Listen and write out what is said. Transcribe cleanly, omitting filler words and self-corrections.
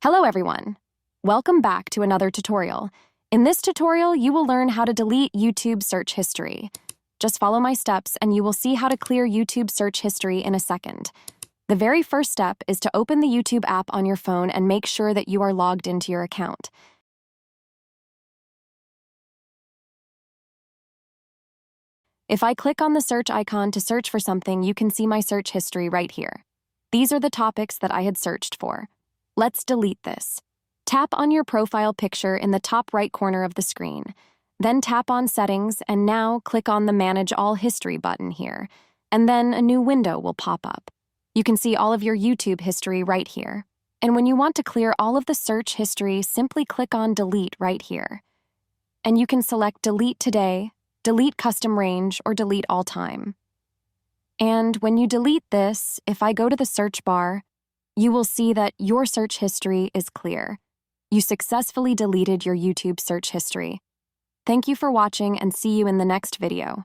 Hello everyone! Welcome back to another tutorial. In this tutorial, you will learn how to delete YouTube search history. Just follow my steps and you will see how to clear YouTube search history in a second. The very first step is to open the YouTube app on your phone and make sure that you are logged into your account. If I click on the search icon to search for something, you can see my search history right here. These are the topics that I had searched for. Let's delete this. Tap on your profile picture in the top right corner of the screen. Then tap on Settings and now click on the Manage All History button here. And then a new window will pop up. You can see all of your YouTube history right here. And when you want to clear all of the search history, simply click on Delete right here. And you can select Delete Today, Delete Custom Range, or Delete All Time. And when you delete this, if I go to the search bar, you will see that your search history is clear. You successfully deleted your YouTube search history. Thank you for watching and see you in the next video.